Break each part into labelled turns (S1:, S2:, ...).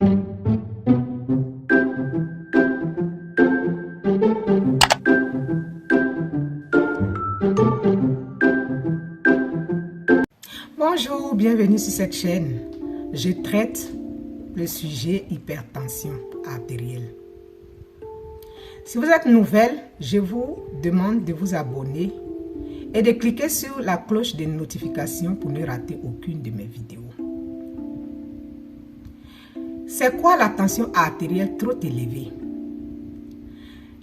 S1: Bonjour, bienvenue sur cette chaîne. Je traite le sujet hypertension artérielle. Si vous êtes nouvelle, je vous demande de vous abonner et de cliquer sur la cloche de notification pour ne rater aucune de mes vidéos. C'est quoi la tension artérielle trop élevée?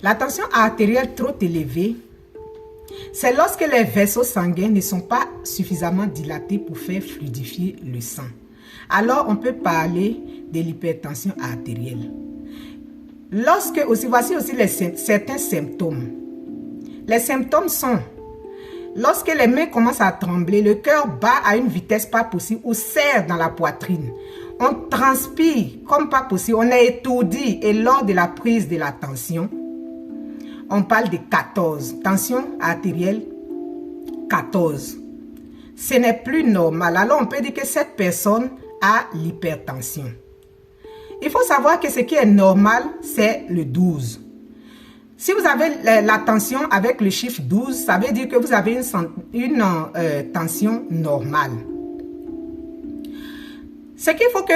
S1: La tension artérielle trop élevée, c'est lorsque les vaisseaux sanguins ne sont pas suffisamment dilatés pour faire fluidifier le sang. Alors, on peut parler de l'hypertension artérielle. Voici aussi certains symptômes. Les symptômes sont lorsque les mains commencent à trembler, le cœur bat à une vitesse pas possible ou serre dans la poitrine. On transpire comme pas possible, on est étourdi et lors de la prise de la tension, on parle de 14. Tension artérielle 14. Ce n'est plus normal. Alors, on peut dire que cette personne a l'hypertension. Il faut savoir que ce qui est normal, c'est le 12. Si vous avez la tension avec le chiffre 12, ça veut dire que vous avez une tension normale. Ce qu'il faut que,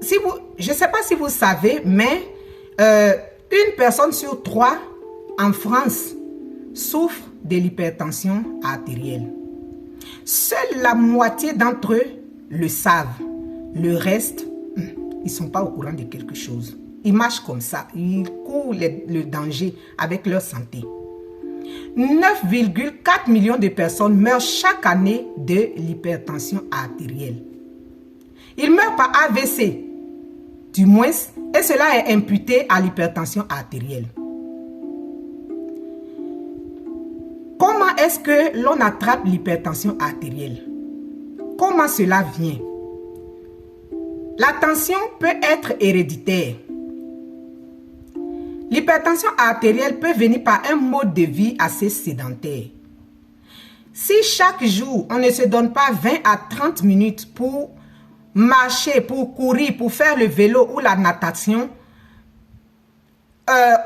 S1: je ne sais pas si vous savez, mais une personne sur 3 en France souffre de l'hypertension artérielle. Seule la moitié d'entre eux le savent. Le reste, ils ne sont pas au courant de quelque chose. Ils marchent comme ça. Ils courent le danger avec leur santé. 9,4 millions de personnes meurent chaque année de l'hypertension artérielle. Ils meurent par AVC, du moins, et cela est imputé à l'hypertension artérielle. Comment est-ce que l'on attrape l'hypertension artérielle? Comment cela vient? La tension peut être héréditaire. L'hypertension artérielle peut venir par un mode de vie assez sédentaire. Si chaque jour, on ne se donne pas 20 à 30 minutes pour marcher, pour courir, pour faire le vélo ou la natation,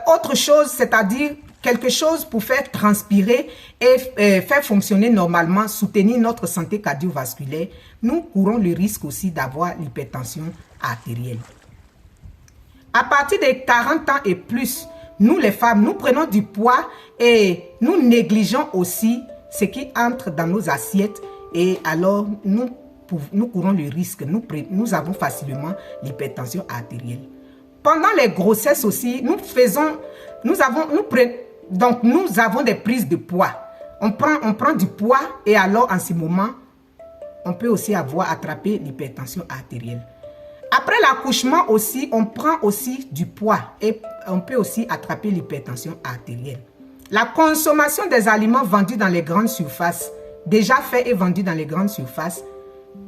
S1: autre chose, c'est-à-dire quelque chose pour faire transpirer et faire fonctionner normalement, soutenir notre santé cardiovasculaire, nous courons le risque aussi d'avoir l'hypertension artérielle. À partir de 40 ans et plus, nous les femmes, nous prenons du poids et nous négligeons aussi ce qui entre dans nos assiettes et alors nous courons le risque, nous avons facilement l'hypertension artérielle. Pendant les grossesses aussi, nous avons des prises de poids. On prend du poids et alors en ce moment, on peut aussi attraper l'hypertension artérielle. Après l'accouchement aussi, on prend aussi du poids et on peut aussi attraper l'hypertension artérielle. La consommation des aliments vendus dans les grandes surfaces, déjà faits et vendus dans les grandes surfaces,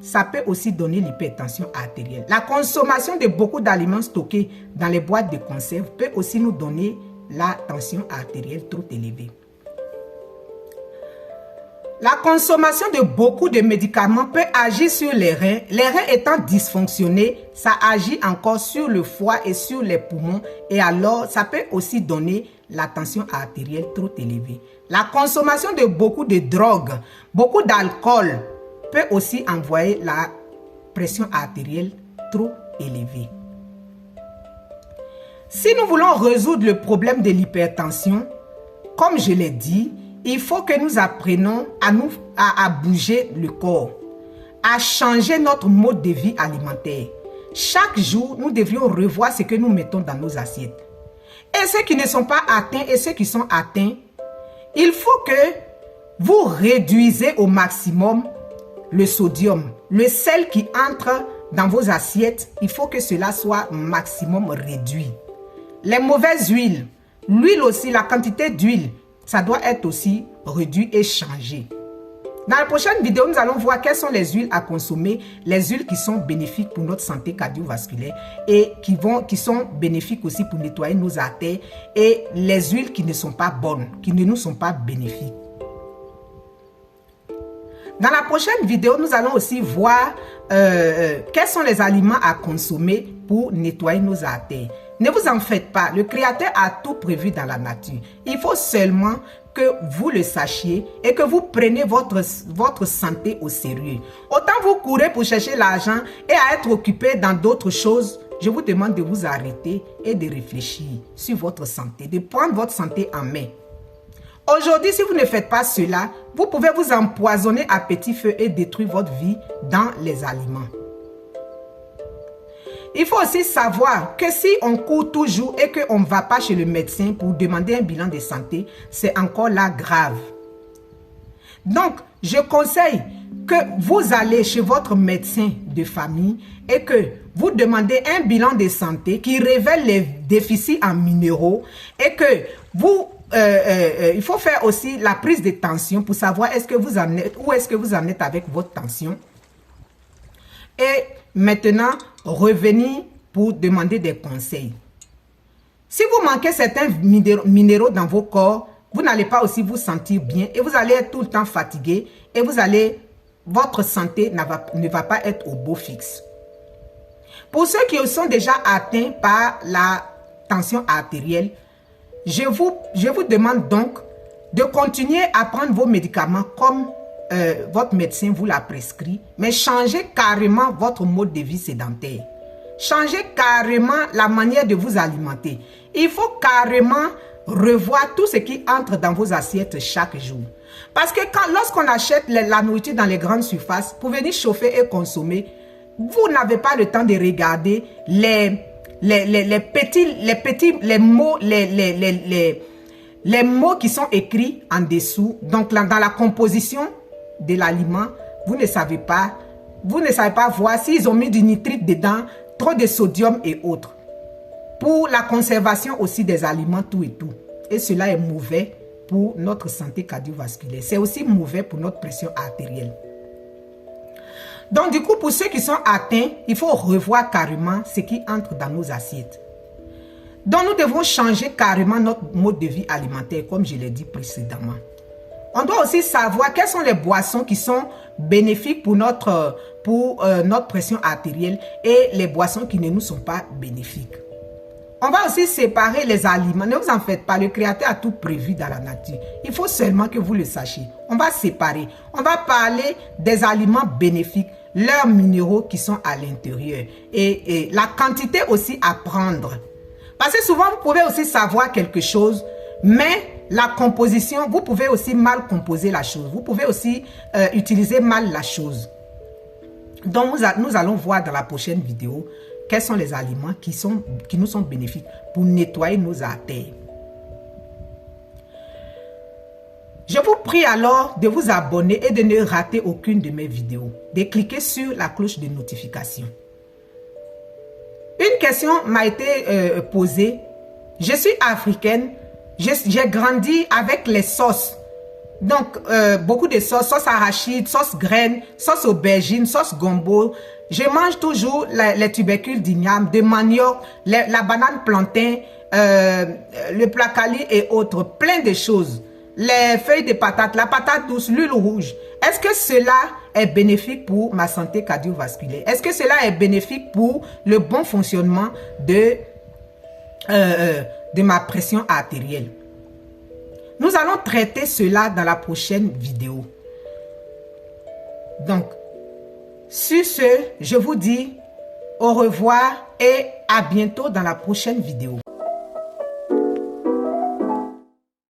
S1: ça peut aussi donner l'hypertension artérielle. La consommation de beaucoup d'aliments stockés dans les boîtes de conserve peut aussi nous donner la tension artérielle trop élevée. La consommation de beaucoup de médicaments peut agir sur les reins. Les reins étant dysfonctionnés, ça agit encore sur le foie et sur les poumons. Et alors, ça peut aussi donner la tension artérielle trop élevée. La consommation de beaucoup de drogues, beaucoup d'alcool peut aussi envoyer la pression artérielle trop élevée. Si nous voulons résoudre le problème de l'hypertension, comme je l'ai dit, il faut que nous apprenions à bouger le corps, à changer notre mode de vie alimentaire. Chaque jour, nous devrions revoir ce que nous mettons dans nos assiettes. Et ceux qui ne sont pas atteints et ceux qui sont atteints, il faut que vous réduisez au maximum le sodium, le sel qui entre dans vos assiettes. Il faut que cela soit maximum réduit. Les mauvaises huiles, l'huile aussi, la quantité d'huile, ça doit être aussi réduit et changé. Dans la prochaine vidéo, nous allons voir quelles sont les huiles à consommer, les huiles qui sont bénéfiques pour notre santé cardiovasculaire et qui sont bénéfiques aussi pour nettoyer nos artères et les huiles qui ne sont pas bonnes, qui ne nous sont pas bénéfiques. Dans la prochaine vidéo, nous allons aussi voir quels sont les aliments à consommer pour nettoyer nos artères. Ne vous en faites pas, le Créateur a tout prévu dans la nature. Il faut seulement que vous le sachiez et que vous preniez votre santé au sérieux. Autant vous courez pour chercher l'argent et à être occupé dans d'autres choses, je vous demande de vous arrêter et de réfléchir sur votre santé, de prendre votre santé en main. Aujourd'hui, si vous ne faites pas cela, vous pouvez vous empoisonner à petit feu et détruire votre vie dans les aliments. Il faut aussi savoir que si on court toujours et qu'on ne va pas chez le médecin pour demander un bilan de santé, c'est encore là grave. Donc, je conseille que vous allez chez votre médecin de famille et que vous demandez un bilan de santé qui révèle les déficits en minéraux et que vous... il faut faire aussi la prise de tension pour savoir est-ce que vous en êtes, où est-ce que vous en êtes avec votre tension. Et maintenant, revenir pour demander des conseils. Si vous manquez certains minéraux dans vos corps, vous n'allez pas aussi vous sentir bien et vous allez être tout le temps fatigué et votre santé ne va pas être au beau fixe. Pour ceux qui sont déjà atteints par la tension artérielle, je vous demande donc de continuer à prendre vos médicaments comme votre médecin vous l'a prescrit, mais changez carrément votre mode de vie sédentaire. Changez carrément la manière de vous alimenter. Il faut carrément revoir tout ce qui entre dans vos assiettes chaque jour. Parce que lorsqu'on achète la nourriture dans les grandes surfaces pour venir chauffer et consommer, vous n'avez pas le temps de regarder les mots qui sont écrits en dessous. Donc dans la composition de l'aliment, vous ne savez pas voir s'ils ont mis du nitrite dedans, trop de sodium et autres. Pour la conservation aussi des aliments, tout et tout. Et cela est mauvais pour notre santé cardiovasculaire. C'est aussi mauvais pour notre pression artérielle. Donc du coup, pour ceux qui sont atteints, il faut revoir carrément ce qui entre dans nos assiettes. Donc nous devons changer carrément notre mode de vie alimentaire, comme je l'ai dit précédemment. On doit aussi savoir quelles sont les boissons qui sont bénéfiques pour notre pression artérielle et les boissons qui ne nous sont pas bénéfiques. On va aussi séparer les aliments. Ne vous en faites pas, le Créateur a tout prévu dans la nature. Il faut seulement que vous le sachiez. On va séparer. On va parler des aliments bénéfiques, leurs minéraux qui sont à l'intérieur et la quantité aussi à prendre. Parce que souvent, vous pouvez aussi savoir quelque chose, mais la composition, vous pouvez aussi mal composer la chose. Vous pouvez aussi utiliser mal la chose. Donc, nous allons voir dans la prochaine vidéo quels sont les aliments qui nous sont bénéfiques pour nettoyer nos artères. Je vous prie alors de vous abonner et de ne rater aucune de mes vidéos. De cliquer sur la cloche de notification. Une question m'a été posée. Je suis africaine. J'ai grandi avec les sauces. Donc, beaucoup de sauces. Sauce arachide, sauce graine, sauce aubergine, sauce gombo. Je mange toujours les tubercules d'igname, de manioc, la banane plantain, le placali et autres. Plein de choses. Les feuilles de patate, la patate douce, l'huile rouge. Est-ce que cela est bénéfique pour ma santé cardiovasculaire? Est-ce que cela est bénéfique pour le bon fonctionnement de ma pression artérielle? Nous allons traiter cela dans la prochaine vidéo. Donc, sur ce, je vous dis au revoir et à bientôt dans la prochaine vidéo.